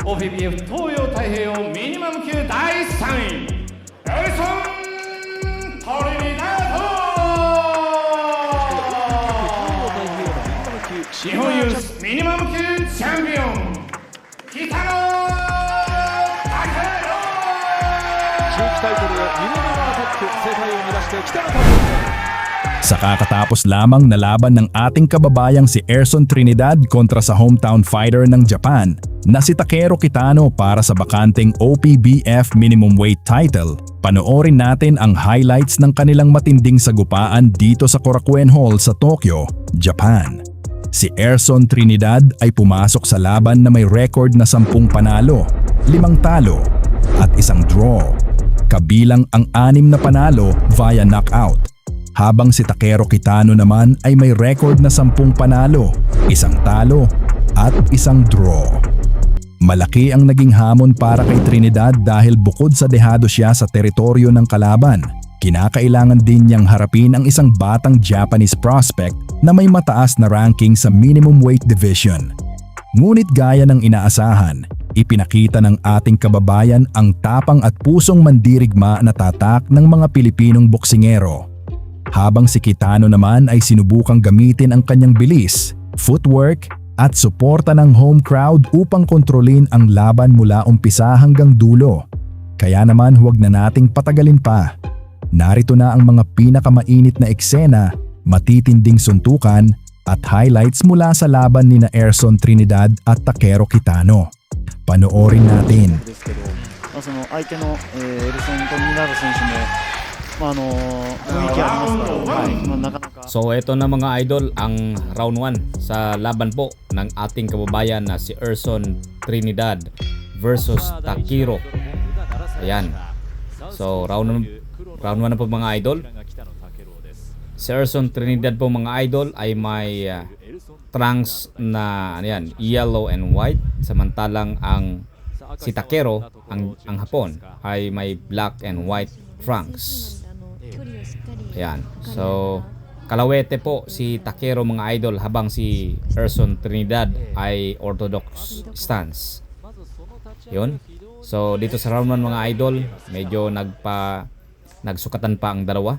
OPBF 東洋太平洋ミニマム級第3位エルソン・トリニダード。日本ユースミニマム級チャンピオン北野拓郎。中期タイトルへ2度目のアタック、世界を目指して北野拓郎。Sa kakatapos lamang na laban ng ating kababayang si Erson Trinidad kontra sa hometown fighter ng Japan na si Takeru Kitano para sa bakanteng OPBF minimum weight title, panoorin natin ang highlights ng kanilang matinding sagupaan dito sa Korakuen Hall sa Tokyo, Japan. Si Erson Trinidad ay pumasok sa laban na may record na 10 panalo, 5 talo at 1 draw, kabilang ang 6 na panalo via knockout. Habang si Takeru Kitano naman ay may record na 10 panalo, 1 talo at 1 draw. Malaki ang naging hamon para kay Trinidad dahil bukod sa dehado siya sa teritoryo ng kalaban, kinakailangan din niyang harapin ang isang batang Japanese prospect na may mataas na ranking sa minimum weight division. Ngunit gaya ng inaasahan, ipinakita ng ating kababayan ang tapang at pusong mandirigma na tatak ng mga Pilipinong boksingero. Habang si Kitano naman ay sinubukang gamitin ang kanyang bilis, footwork at suporta ng home crowd upang kontrolin ang laban mula umpisa hanggang dulo. Kaya naman huwag na nating patagalin pa. Narito na ang mga pinakamainit na eksena, matitinding suntukan at highlights mula sa laban nina Erson Trinidad at Takeru Kitano. Panoorin natin. その相手のエルソン・トリニダード選手も雰囲気ありますから、なかなか So ito na mga idol ang round 1 sa laban po ng ating kababayan na si Erson Trinidad versus Takeru. Ayan. So round 1 na po mga idol. Si Erson Trinidad po mga idol ay may trunks na ayan, yellow and white, samantalang ang si Takeru ang hapon ay may black and white trunks. Ayan. So kalawete po si Takeru mga idol habang si Erson Trinidad ay orthodox stance. Yun. So dito sa round 1 mga idol, medyo nagsukatan pa ang dalawa.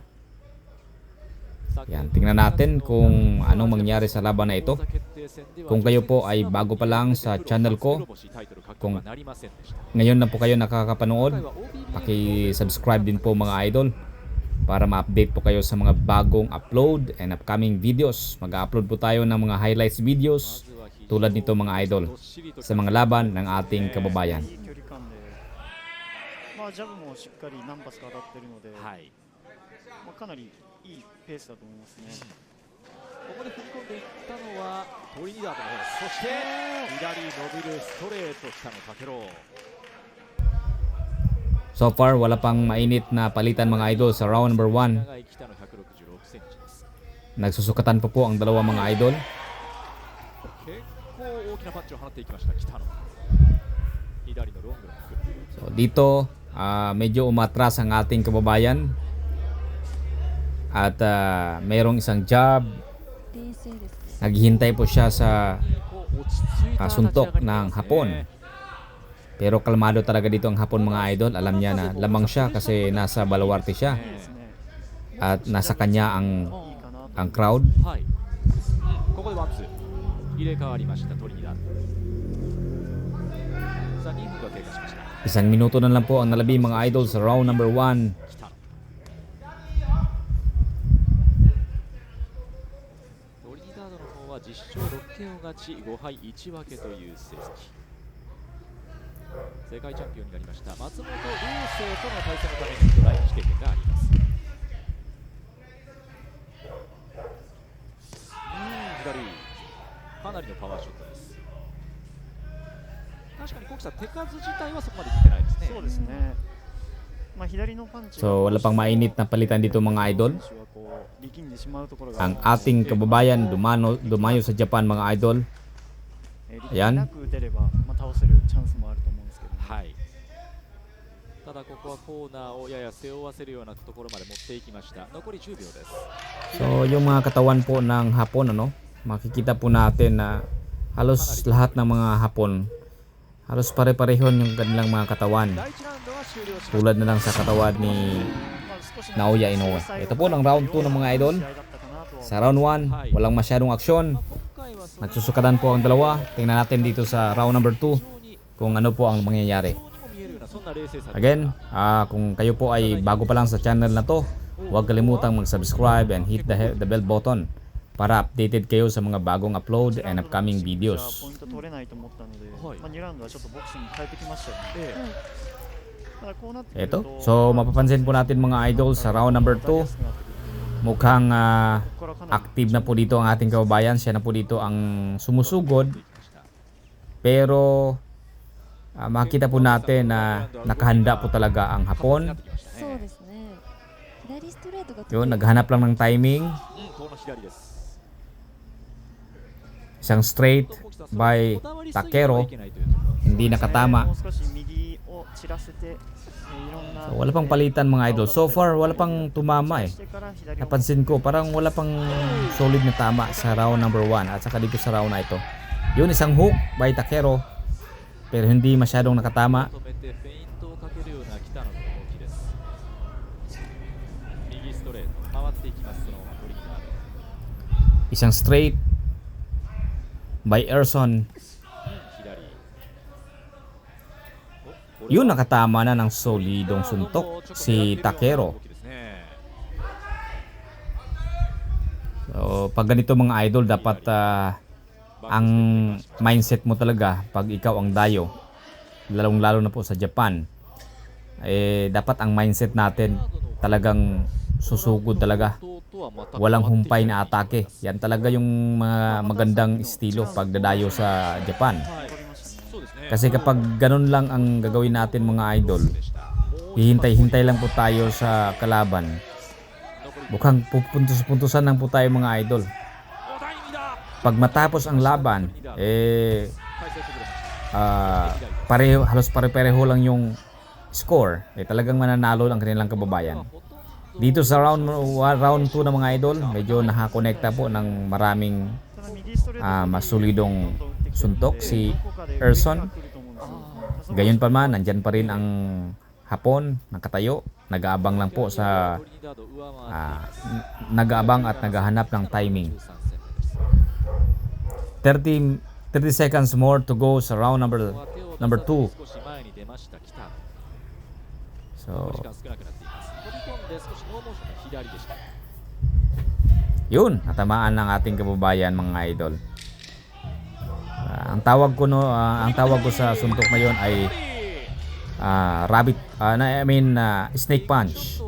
Yan, tingnan natin kung anong mangyari sa laban na ito. Kung kayo po ay bago pa lang sa channel ko, kung ngayon na po kayo nakakapanood, paki-subscribe din po mga idol para ma-update po kayo sa mga bagong upload and upcoming videos. Mag-upload po tayo ng mga highlights videos tulad nito mga idol sa mga laban ng ating kababayan. ジャブもしっかり何発か当たっているので、かなりいいペースだと思いますね。ここで踏み込んでいったのはトリニダードの方です。そして左伸びるストレート北野武郎。 So far wala pang mainit na palitan mga idol sa round number 1. Nagsusukatan pa po ang dalawa mga idol. So dito medyo umatras ang ating kababayan at mayroong isang jab. Naghihintay po siya sa suntok ng hapon. Pero kalmado talaga dito ang hapon mga idol. Alam niya na lamang siya kasi nasa baluarte siya. At nasa kanya ang crowd. Isang minuto na lang po ang nalabi mga idol sa round number 1. Sekai 世界チャンピオンになりました松本龍生との対戦のために来日経験があります。左かなりのパワーショットです。確かにコキさん手数自体はそこまで出てないですね。そうですね。左のパンチ So wala pang mainit na palitan dito mga idol. Ang ating kababayan dumayo sa Japan mga idol. Ayan. はい。ただここはコーナーをやや背負わせるようなところまで持っていきました。残り10秒です。 So yung mga katawan po ng Hapon makikita po natin na halos lahat ng mga Hapon halos pare-parehon yung kanilang mga katawan. 第1ラウンドは終了しました。 Tulad na lang sa katawan ni Naoya Inoue. Ito po ang round 2 ng mga idol. Sa round 1, walang masyadong aksyon. 今回はその Nagsusukatan po ang dalawa. Tingnan natin dito sa round number 2 kung ano po ang mangyayari. にも見えるようなそんな冷静さで Again, kung kayo po ay bago pa lang sa channel na to, huwag kalimutang mag-subscribe and hit the bell button para updated kayo sa mga bagong upload and upcoming ポイ videos. ント取れないと思ったので、はい2ラウンドはちょっとボクシング変えてきましたよね。えだからこうなってくると Ito. So, mapapansin po natin mga idol sa round number 2, mukhang active na po dito ang ating kababayan. Siya na po dito ang sumusugod. Pero makita po natin na nakahanda po talaga ang Hapon. そうですね。左ストレートが得意 Yun, naghanap lang ng timing. この左です。 Isang straight by Takero. Hindi も nakatama. う少し右を散らせて、いろんな So, wala pang palitan mga idol. So far, wala pang tumama eh. してから左を Napansin ko, parang wala pang solid na tama sa round number 1 at saka dito sa round na ito. Yun, isang hook by Takero. Pero hindi masyadong nakatama. 止めてフェイントをかけるような北野の動きです。右ストレート回っていきます。そのままトリニダード。 Isang straight by Erson. 左。 Yun, nakatama na ng solidong suntok si Takero. So, pag ganito mga idol, dapat ang mindset mo talaga pag ikaw ang dayo, lalong-lalo na po sa Japan, dapat ang mindset natin talagang susugod talaga. Walang humpay na atake. Yan talaga yung mga magandang estilo pag dadayo sa Japan. Kasi kapag ganun lang ang gagawin natin mga idol, hihintay-hintay lang po tayo sa kalaban. Mukhang pupuntusan lang po tayo mga idol. Pag matapos ang laban, halos pare-pareho lang yung score. Talagang mananalo ang kanilang kababayan. Dito sa round 2 ng mga idol, medyo nakakonekta po ng maraming ただ右ストレート masulidong suntok si Erson. Gayon pa man, nandyan pa rin ang Hapon, nakatayo, nag-aabang lang po sa nag-aabang at naghahanap ng timing. 30 seconds more to go sa round number 2. So, yun, natamaan ng ating kababayan mga idol. Ang tawag ko sa suntok na yun ay snake punch.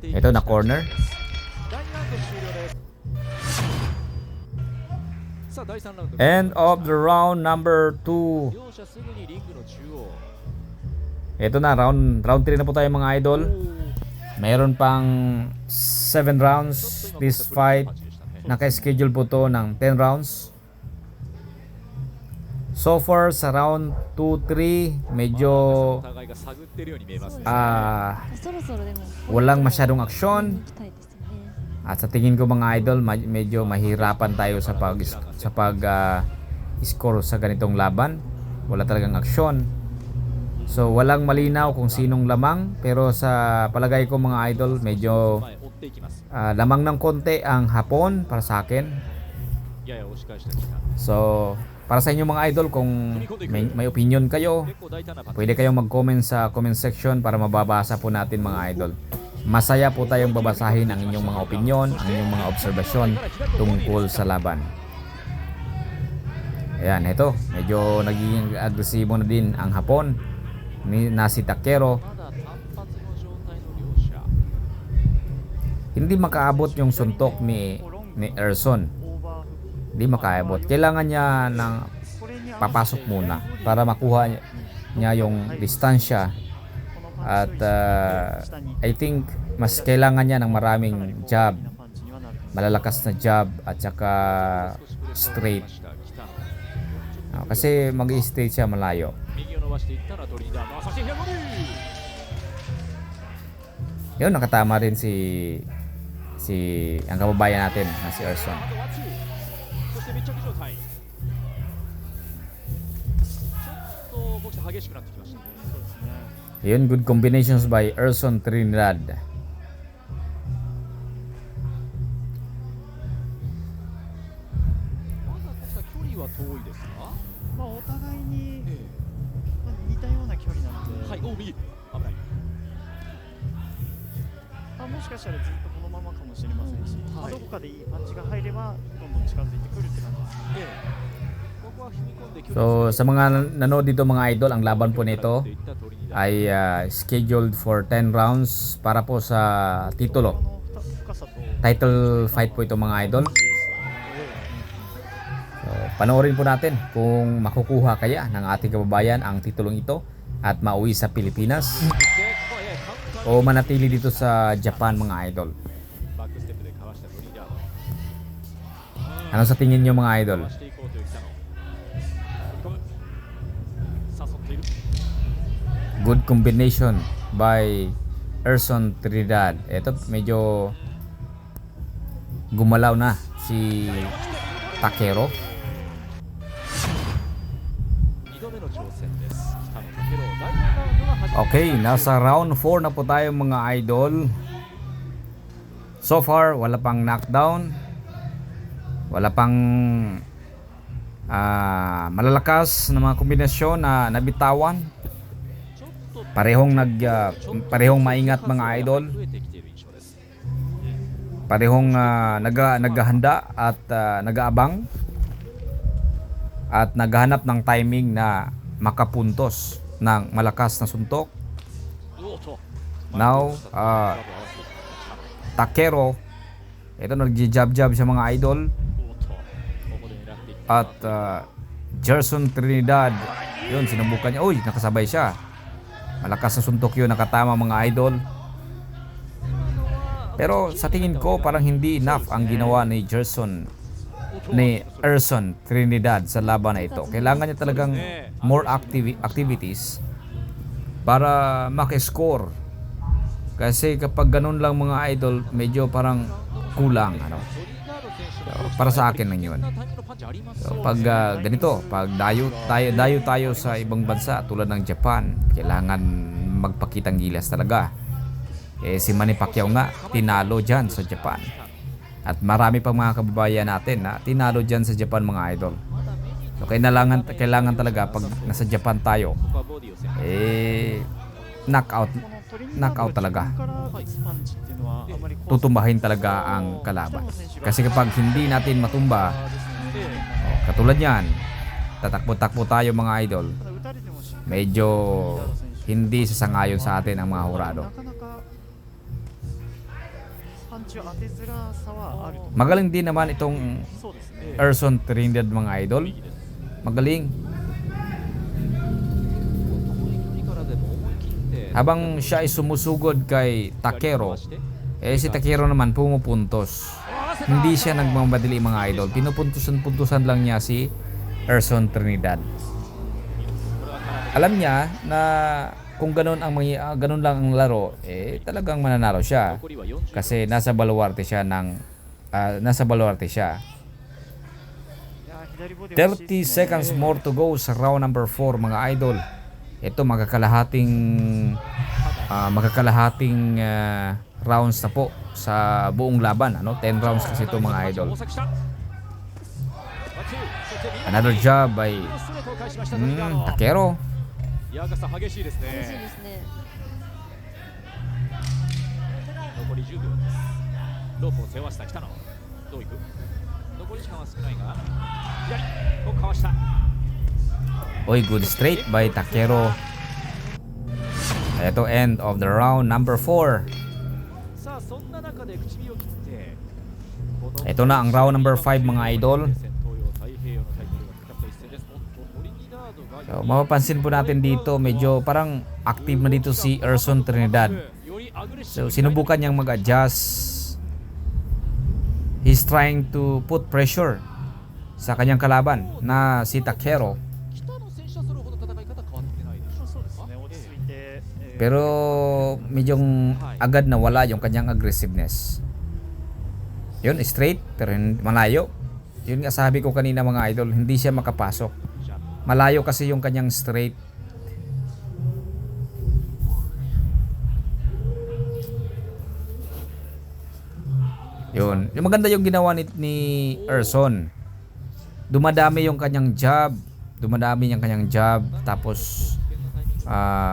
Ito na corner. End of the round number 2. Ito na, round 3 na po tayo mga idol. Mayroon pang 7 rounds this fight. Naka-schedule po to ng 10 rounds. So far sa round 2-3 medyo そろそろでも walang masyadong aksyon. 行きたいですよね。 At sa tingin ko mga idol, medyo mahirapan tayo sa pag score sa ganitong laban. Wala talagang aksyon. So walang malinaw kung sinong lamang, pero sa palagay ko mga idol, medyo lamang ng konti ang Hapon para sa akin. So para sa inyo mga idol, kung may opinion kayo, pwede kayong mag-comment sa comment section para mababasa po natin mga idol. Masaya po tayong babasahin ang inyong mga opinion, ang inyong mga obserbasyon tungkol sa laban. Ayan, ito, medyo naging agresibo na din ang Hapon na si Takero. Hindi makaabot yung suntok ni Erson. Hindi makaabot. Kailangan niya ng papasok muna para makuha niya yung distansya. At I think mas kailangan niya ng maraming jab, malalakas na jab at saka straight. Kasi mag-i-straight siya malayo. Yun, nakatama rin si ang kababayan natin na si Erson. 激しくなってきましたね。そうですね。 Yun, good combinations by Erson Trinidad. まだこ距離は遠いですか？まあお互いに、えまあ、似たような距離なので、え、はい、お右、危ない。もしかしたらずっとこのままかもしれませんし、はいどこかでいいパンチが入ればどんどん近づいてくるって感じですね。ええ、ここは踏み込んで距離 So sa mga nanood dito mga idol, ang laban po nito といったトリニダード ay scheduled for 10 rounds para po sa titulo. 深さと Title fight po ito mga idol. So, panoorin po natin kung makukuha kaya ng ating kababayan ang titulong ito at mauwi sa Pilipinas で、ここへカウンター o manatili dito sa Japan mga idol. バックステップでかわしたトリニダード。 Ano sa tingin nyo mga idol? かわしていこうという北野。振り込む。誘っている。 Good combination by Erson Trinidad. Ito medyo gumalaw na si Takero. 2度目の挑戦です。北野武郎、第4ラウンドが始まりました。 Okay, nasa round 4 na po tayo mga idol. So far, wala pang knockdown. Wala pang malalakas na mga kombinasyon na nabitawan. Parehong maingat mga idol. 増えてきている印象です。 Parehong naghahanda at nag-aabang at naghahanap ng timing na makapuntos ng malakas na suntok. おっと Now, Takero, ito nagji-jab-jab sa mga idol おっとここで狙っていった at Gerson Trinidad. Yun, sinubukan niya. Uy, nakasabay siya. Malakas na suntok yun, nakatama mga idol. Pero sa tingin ko parang hindi enough ang ginawa ni Erson Trinidad sa laban na ito. Kailangan niya talagang more activities para maki-score. Kasi kapag ganun lang mga idol, medyo parang kulang ano. So, para sa akin lang 'yun. So, pag ganito, pag dayo tayo sa ibang bansa tulad ng Japan, kailangan magpakitang gilas talaga. Si Manny Pacquiao nga tinalo dyan sa Japan. At marami pang mga kababayan natin na tinalo dyan sa Japan mga idol. So kailangan talaga pag nasa Japan tayo, knockout このトリニダードは talaga. 自分から打つパンチっていうのはあまりこう Tutumbahin talaga ang kalaban. Kasi kapag hindi natin matumba, katulad yan, tatakbo-takbo tayo mga idol, ただ打たれてもしっかり medyo hindi sasangayon sa atin ang mga hurado. なかなかパンチを当てづらさはあると思う。 Magaling din naman itong そうですね。 Erson Trinidad mga idol. Magaling. 遠い距離からでも思い切って Habang siya ay sumusugod kay Takero, si Takero naman pumupuntos. Hindi siya nagmamadali mga idol. Pinupuntusan lang niya si Erson Trinidad. Alam niya na kung ganun lang ang laro, talagang mananalo siya. 残りは40 Kasi nasa baluarte siya. いや左ボディ欲しい30ですね seconds more to go sa round number 4 mga idol. Ito magkakalahating rounds na po sa buong laban, ano? 10 rounds kasi ito mga idol. 大崎した Another job by ストレートを返しましたトリニダード。 Takero. いや赤さん激しいです激しいでね。すね。残り10秒です。ロープを背負わした北野。どういく？残り時間は少ないが左をかわした。 Oy, good straight by Takero. Ito end of the round number 4. さあそんな中で唇を切ってこの Ito na ang round number 5 mga idol. 戦闘用太平洋のタイトルがかかった一戦です。おっとトリニダードが So, mapapansin po natin dito, medyo parang active na dito si Erson Trinidad. よりアグレッシ So, ブに sinubukan niyang mag-adjust. He's trying to put pressure sa kanyang kalaban na si Takero. 北野選手はそれほど戦い方変わってないでしょそうですね。落ち着いて、Pero medyo agad na wala yung kanyang aggressiveness. Yun, straight pero malayo. Yun nga sabi ko kanina mga idol, hindi siya makapasok. Malayo kasi yung kanyang straight Yun. Yung maganda yung ginawa ni Erson. Dumadami yung kanyang jab. Tapos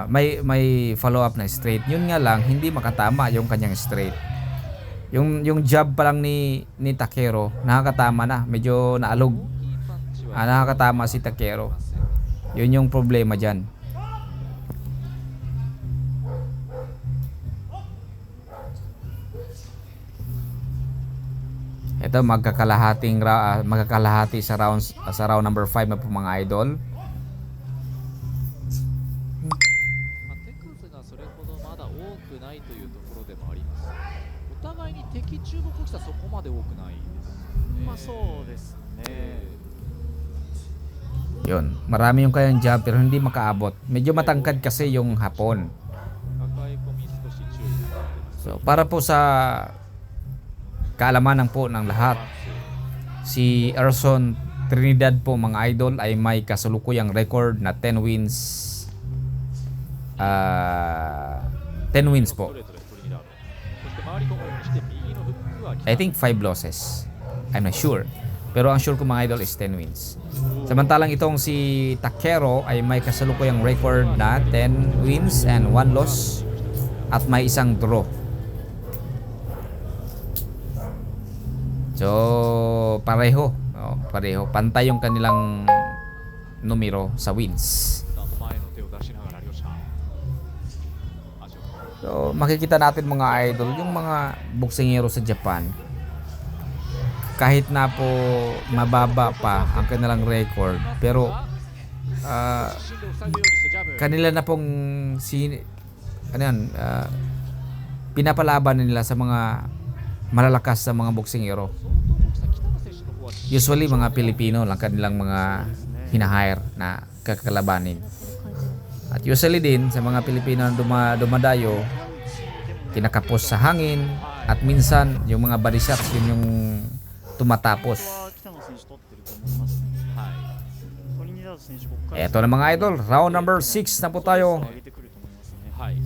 may follow-up na straight. Yun nga lang, hindi makatama yung kanyang straight. Yung jab pa lang ni Takeru, nakakatama na. Medyo naalog. Nakakatama si Takeru. Yun yung problema dyan. Ito magkakalahati sa round number 5 na po mga idol. 手数がそれほどまだ多くないというところでもあります。お互いに敵中国国はそこまで多くないですね。まあそうですね。 Yun, marami yung kayang jab pero hindi makaabot. Medyo matangkad kasi yung Hapon. 抱え込み少し注意が必要です。 So, para po sa kaalaman po ng lahat, si Erson Trinidad po mga idol ay may kasalukuyang record na 10 wins. 10 wins ス po. トレートでトリニダード。そして回り込むようにして右のフックは I think 5 losses. I'm not sure. Pero ang sure ko mga idol is 10 wins. Samantalang itong si Takeru ay may kasalukuyang record na 10 wins and 1 loss at may isang draw. So, pareho. Pareho. Pantay yung kanilang numero sa wins. 前の手を出しながら両者。足を So, makikita natin mga idol, yung mga boksingero sa Japan, kahit na po mababa pa ang kanilang record, pero 進路を塞ぐようにしてジャブ。 kanila na pong pinapalaban nila sa mga malalakas sa mga boksingero. 北野選手の方は Usually mga Pilipino lang kanilang mga hinahire na kakalabanin. At usually din sa mga Pilipino na dumadayo, kinakapos sa hangin at minsan yung mga body shots yun yung tumatapos. 北野選手取ってると思いますね。はい。トリニダード選手ここから Eto na mga idol, round number 6 na po tayo. 上げてくると思いますね。はい。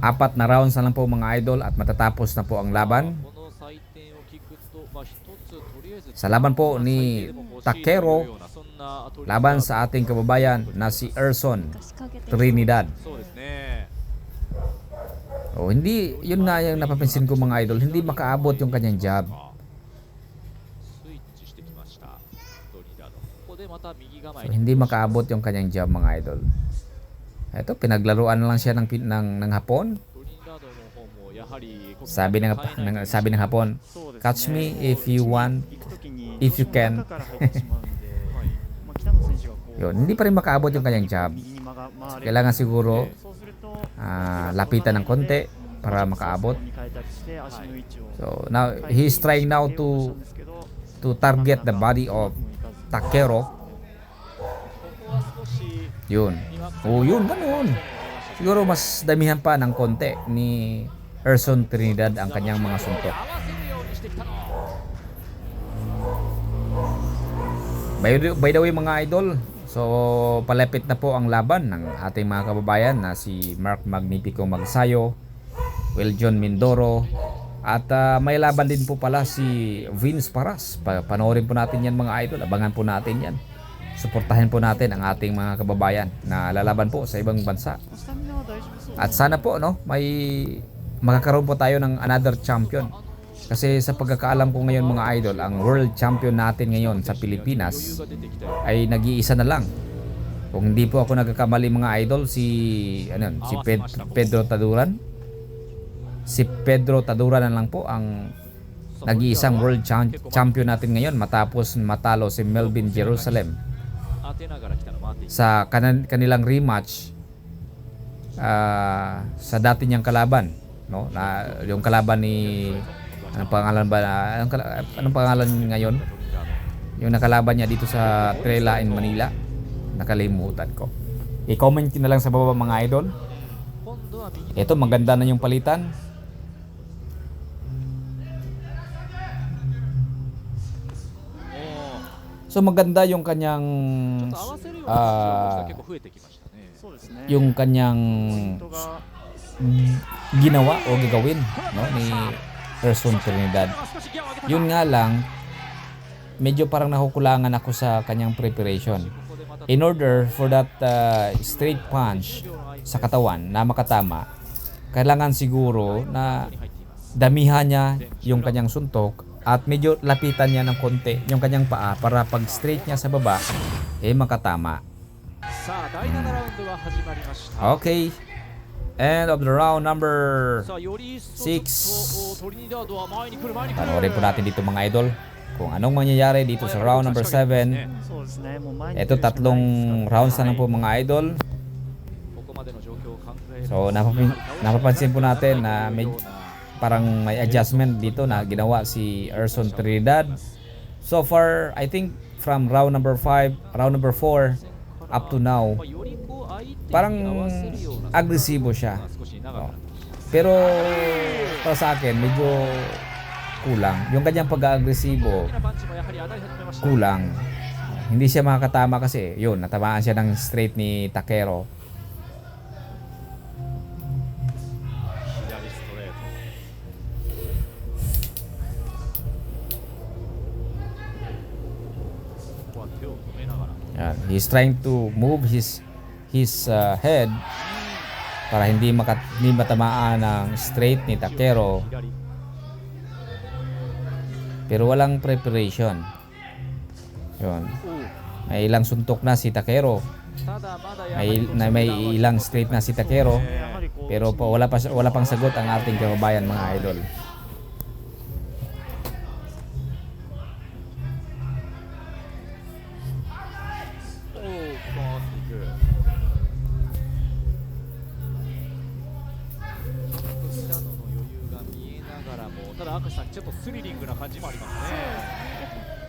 4 na rounds na lang po mga idol at matatapos na po ang laban. この採点を聞くと、まあ一つとりあえず Sa laban po ni Takeru, laban sa ating kababayan na si Erson 仕掛けて Trinidad. そうですね。 Oh, hindi, yun nga yung napapansin ko mga idol, hindi makaabot yung kanyang jab. スイッチしてきました。トリニダード。ここでまた右構 So, えに。 hindi makaabot yung kanyang jab mga idol. Ito, pinaglaruan na lang siya ng Hapon. トリニダードの方もやはり Sabi ng Hapon, そうですね catch me if you want. 行く時に if you can. 中から入ってしまうんで、まあ北野選手がこう Yun, hindi pa rin makaabot yung kanyang jab. 右に回れる Kailangan siguro そうすると lapitan ng konti para makaabot. に変えたりして足の位置を So now he's trying now to target the body of Takeru. ここは少し Yun. Oh, yun, ganun. Siguro mas damihan pa ng konti ni Erson Trinidad ang kanyang mga suntok. 合わせるようにしてきたの。 By the way mga idol, so palapit na po ang laban ng ating mga kababayan na si Mark Magnifico Magsayo, Will John Mindoro, at may laban din po pala si Vince Paras. Panoorin po natin yan mga idol, abangan po natin yan. Suportahin po natin ang ating mga kababayan na lalaban po sa ibang bansa. スタミナは大丈夫そう At sana po no, may magkakaroon po tayo ng another champion. Kasi sa pagkakaalam ko ngayon mga idol, ang world champion natin ngayon sa Pilipinas 余裕が出てきたよ。 ay nag-iisa na lang. Kung hindi po ako nagkakamali mga idol, si Pedro Taduran. Si Pedro Taduran na lang po ang nag-iisang world champion natin ngayon matapos matalo si Melvin Jerusalem 当てながら来たの回っていく。 sa kanilang rematch sa dati niyang kalaban, no? Na yung kalaban ni anong pangalan ngayon? Yung nakalaban niya dito sa Trela in Manila. Nakalimutan ko. I-comment nyo na lang sa baba mga idol. 今度は右 Ito maganda na yung palitan. So maganda yung kanyang ちょっと合わせるような動きが結構増えてきましたね。そうですね yung kanyang ポイントが ginawa o gagawin no ni Erson Trinidad. Yun nga lang, medyo parang nakukulangan ako sa kanyang preparation. In order for that straight punch sa katawan na makatama, kailangan siguro na damihan niya yung kanyang suntok at medyo lapitan niya ng konti yung kanyang paa para pag straight niya sa baba, makatama. Okay. End of the round number 6. Panoorin po natin dito mga idol kung anong mangyayari dito sa round number 7. そうですね、もう前に Ito tatlong rounds na lang po mga idol. So napapansin po natin na parang may adjustment dito na ginawa si Erson Trinidad. So far, I think from round number 5, round number 4 up to now, parang agresibo siya. Pero para sa akin, medyo kulang. Yung kanyang pag-agresibo, kulang. Hindi siya makakatama kasi, yun, natamaan siya ng straight ni Takeru. Yan. He's trying to move his head para hindi matamaan ng straight ni Takeru. Pero walang preparation. Yun. May ilang suntok na si Takeru. May ilang straight na si Takeru. Pero wala pang sagot ang ating kababayan mga idol.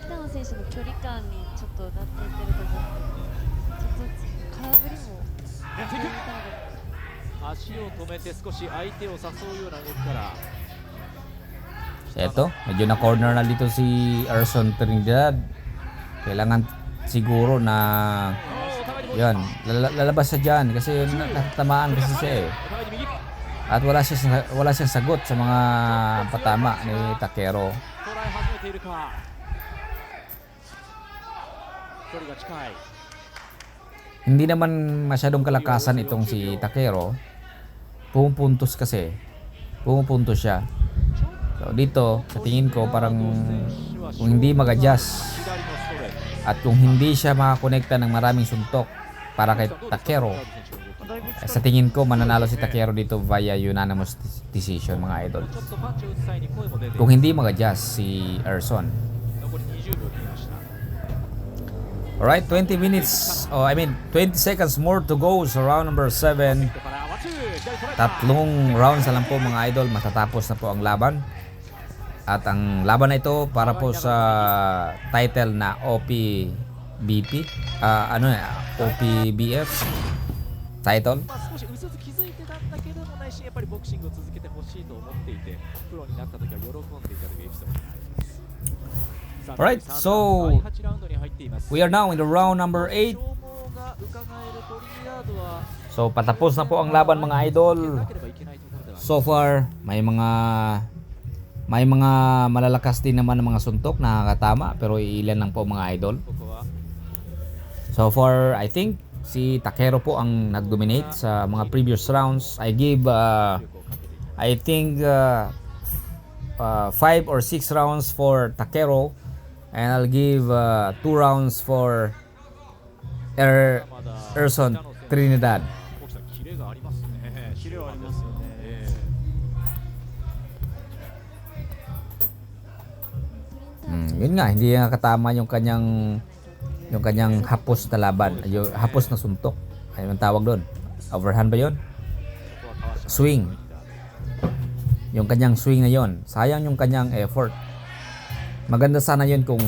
Kitano 選手の距離感にちょっとなっていってると思うので、ちょっと空振りもやってみたいな。足を止めて少し相手を誘うような動きから Eto, medyo na corner na dito si Erson Trinidad. Kailangan siguro na yan, lalabas siya dyan kasi natatamaan kasi siya eh. At wala siyang sagot sa mga patama ni Takeru. Hindi naman masyadong kalakasan itong si Takeru. Pumupuntos kasi. Pumupuntos siya. So dito, sa tingin ko parang kung hindi mag-adjust at kung hindi siya makakonekta ng maraming suntok para kay Takeru, sa tingin ko mananalo si Takeru dito via unanimous decision mga idol. Kung hindi mag-adjust si Erson. Alright, 20 seconds more to go sa round number 7. Tatlong rounds na lang po mga idol, matatapos na po ang laban. At ang laban na ito para po sa title na OPBF title. Alright, so we are now in the round number 8. So patapos na po ang laban mga idol. So far, may mga malalakas din naman ng mga suntok na nakakatama pero ilan lang po mga idol. So far, I think si Takeru po ang nag-dominate sa mga previous rounds. I give I think 5 or 6 rounds for Takeru and I'll give 2 rounds for Erson Trinidad. Yun nga, hindi nakatama yung kanyang hapos na laban, yung hapos na suntok. Ano ang tawag doon? Overhand ba yun? Swing. Yung kanyang swing na yun. Sayang yung kanyang effort. Maganda sana yun kung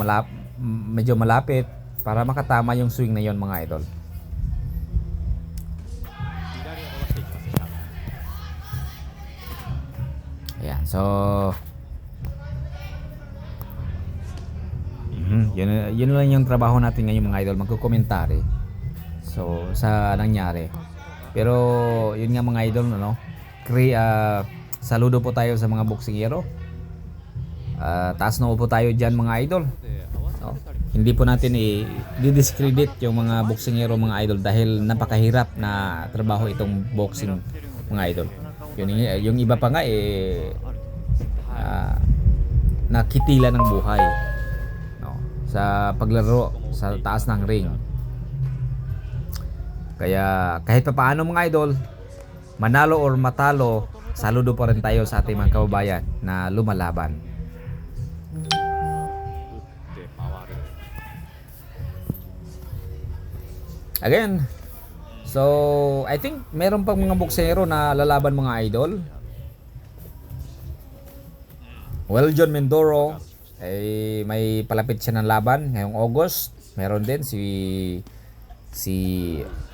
medyo malapit para makatama yung swing na yun mga idol. Ayan, so yun lang yung trabaho natin ngayon mga idol, magko-komentary sa nangyari. Pero yun nga mga idol, saludo po tayo sa mga boksingero taas na upo tayo dyan mga idol. で合わせ No? られたりも Hindi po natin i-discredit yung mga boksingero mga idol dahil napakahirap na trabaho itong boxing mga idol. Yung iba pa nga nakitila ng buhay, no? Sa paglaro sa taas ng ring. Kaya kahit pa paano mga idol, manalo or matalo, saludo pa rin tayo sa ating mga kababayan na lumalaban. 打って回る Again, so I think meron pang mga boksero na lalaban mga idol. Well, John Mindoro ay may palapit siya ng laban ngayong August. Meron din si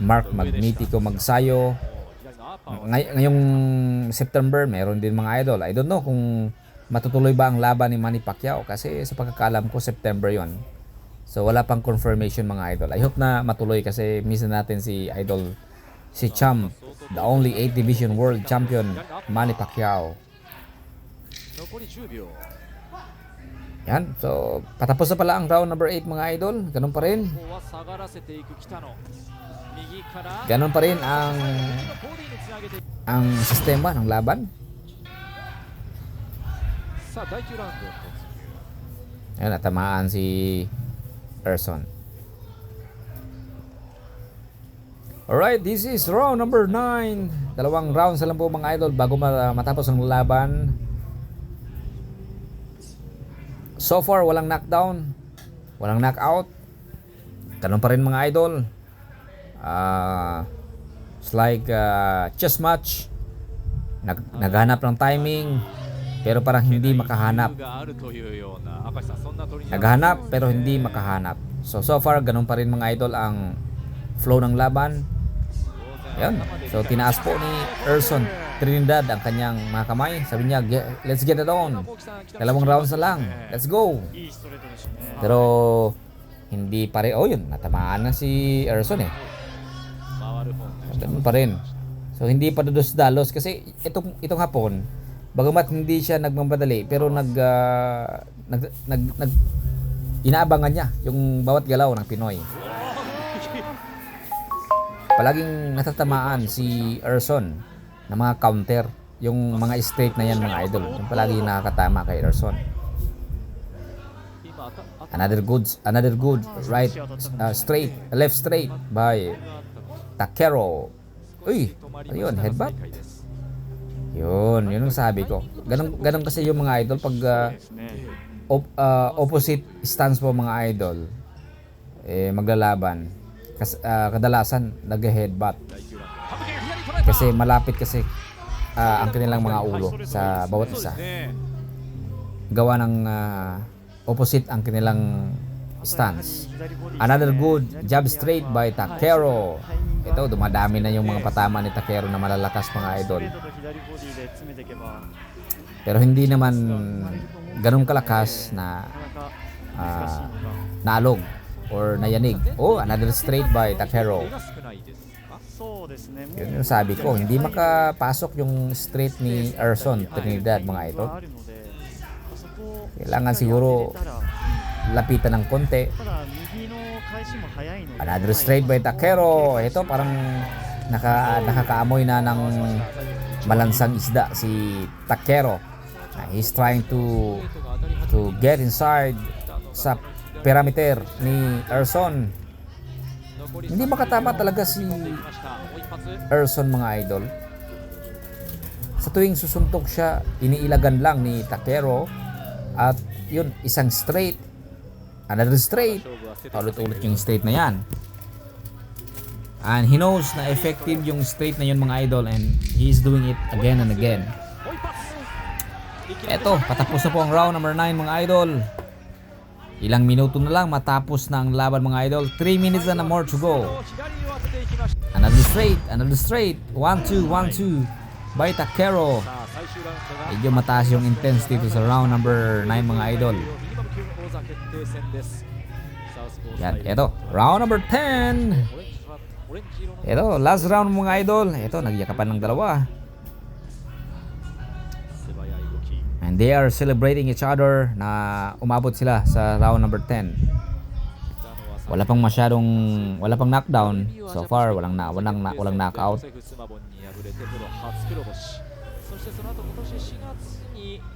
Mark Magnitico Magsayo. 左のアーパーを Ngayong September meron din mga idol. I don't know kung matutuloy ba ang laban ni Manny Pacquiao kasi sa pagkakaalam ko September yon. So wala pang confirmation mga idol. I hope na matuloy kasi miss na natin si Champ, the only 8 division world champion, Manny Pacquiao. 残り10秒 Yan, so patapos na pala ang round number 8 mga idol. Ganun pa rin. ここは下がらせていく北野右から Ganun pa rin ang ボディにつなげて ang sistema ng laban. さあ第9ラウンド突入 Ayun, natamaan si Erson. Alright, this is round number 9. Dalawang rounds lang po mga idol bago matapos ang laban. So far, walang knockdown, walang knockout. Ganun pa rin mga idol. It's like chess match. Naghanap ng timing, pero parang hindi makahanap. があるというような明石さんそんな取り Naghanap pero hindi makahanap. So far, ganun pa rin mga idol ang flow ng laban. Ayun. So tinaas po ni Erson Trinidad ang kanyang mga kamay. Sabi niya, let's get it on. Dalawang rounds na lang. Let's go. いいストレートでしたね。 Pero hindi pa rin. Oh yun, natamaan na si Erson eh. 回る方 Ganun pa rin. So hindi pa dalos kasi itong hapon, bagamat hindi siya nagmamadali pero inaabangan niya yung bawat galaw ng Pinoy. Palaging natatamaan si Erson ng mga counter, yung mga straight na yan mga idol. Yung palagi nakakatama kay Erson. 今 Another good right straight, left straight by Takeru. Uy, ayun, headbutt. Yun ang sabi ko. Ganun kasi yung mga idol pag opposite stance po mga idol maglalaban. Kadalasan nag-headbutt. Kasi malapit kasi ang kanilang mga ulo sa bawat isa. Gawa ng opposite ang kanilang stance. Another good jab straight by Takeru. Ito, dumadami na yung mga patama ni Takeru na malalakas mga idol. ストレートと左ボディで詰めていけば、 Pero hindi naman ganun kalakas na なかなか難しいのが。 naalog or nayanig. Oh, another straight by Takeru. が少ないですか そうですね。もう Yun yung sabi ko, hindi makapasok yung straight ni Erson Trinidad mga idol. あるので、そこを Kailangan siguro しっかり当てれたら lapitan ng konti. ただ右の返しも早いので、 Another straight by Takeru. Ito parang nakakaamoy na ng malansang isda si Takeru. He's trying to get inside sa perimeter ni Erson. Hindi makatama talaga si Erson mga idol. Sa tuwing susuntok siya, iniilagan lang ni Takeru. At yun, isang straight. Another straight. Paulit-ulit yung straight na yan. And he knows na effective yung straight na yun mga idol. And he's doing it again and again. Eto, patapos na po ang round number 9 mga idol. Ilang minuto na lang matapos na ang laban mga idol. 3 minutes na more to go. Another straight. 1-2 by Takeru. Medyo mataas yung intensity dito sa round number 9 mga idol. Yan, eto, round number 10. Eto, last round mga idol. Eto, nagyakapan ng dalawa. And they are celebrating each other na umabot sila sa round number 10. Wala pang knockdown so far, walang knockout. そしてその後今年4月に再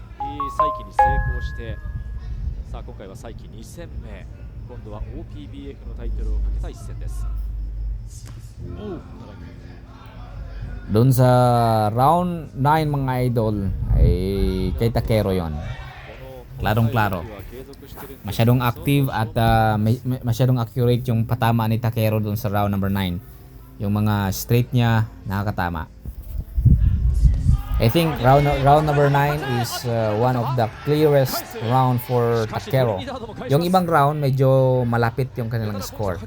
起に成功して、さあ今回は再起2戦目、今度は OPBF のタイトルをかけた一戦です。Doon sa round 9 mga idol ay kay Takero yon. Klarong-klaro. Masyadong active at masyadong accurate yung patama ni Takero doon sa round number 9. Yung mga straight niya nakakatama. I think round number 9 is one of the clearest round for Takero. Yung ibang round medyo malapit yung kanilang score.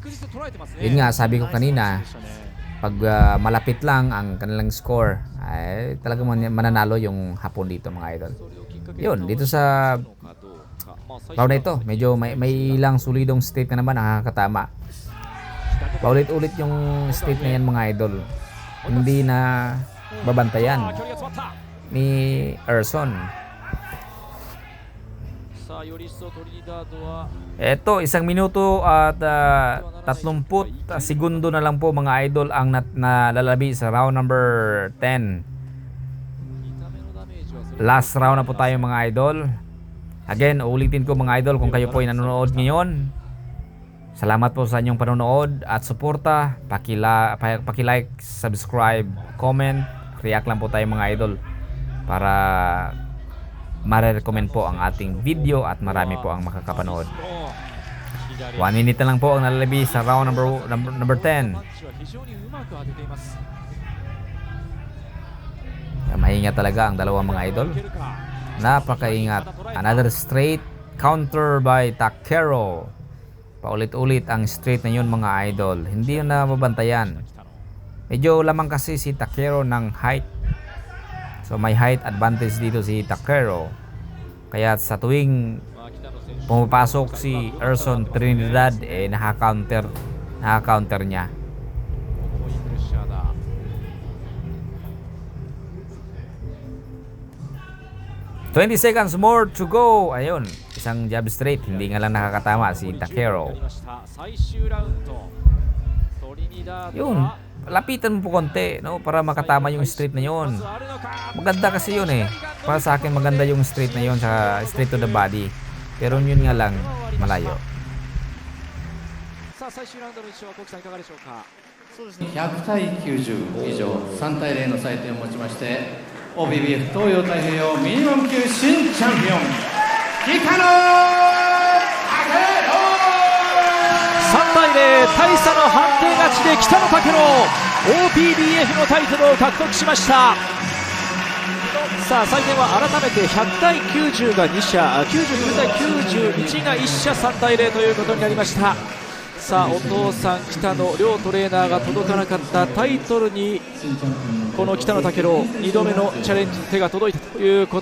Yun nga sabi ko kanina, pag malapit lang ang kanilang score ay talagang mananalo yung Hapon dito mga idol. Yun, dito sa round na ito medyo may ilang solidong state na naman nakakatama. Paulit-ulit yung state na yan mga idol, hindi na babantayan ni Erson. Eto, 1 minuto at 30 segundo na lang po mga idol ang nalalabi sa round number 10. Last round na po tayo mga idol. Again, ulitin ko mga idol, kung kayo po ay nanonood ngayon, salamat po sa inyong panonood at suporta. Paki-like, subscribe, comment, react lang po tayo mga idol para mare-recommend po ang ating video at marami po ang makakapanood. 1 minute na lang po ang nalalabi sa round number 10. Mahinga talaga ang dalawang mga idol. Napakaingat. Another straight counter by Takero. Paulit-ulit ang straight na yun mga idol. Hindi yun nababantayan. Medyo lamang kasi si Takero ng height. So may height advantage dito si Takero. Kaya sa tuwing pumapasok si Erson Trinidad naka-counter niya. 20 seconds more to go. Ayun, isang jab straight, hindi nga lang nakakatama si Takero. Yun, lapitan mo po konti, no, para makatama yung straight na yun. Maganda kasi yun eh. Para sa akin maganda yung straight na yun, sa straight to the body. Pero yun nga lang, malayo. 100対90以上3対0の採点をもちまして OBBF 東洋太平洋ミニマム級新チャンピオン北野武郎。3対0、大差の判定勝ちで北野武郎 OPBF のタイトルを獲得しました。さあ採点は改めて100対90が2社、99対91が1社、3対0ということになりました。さあお父さん北野両トレーナーが届かなかったタイトルにこの北野武郎2度目のチャレンジの手が届いたということ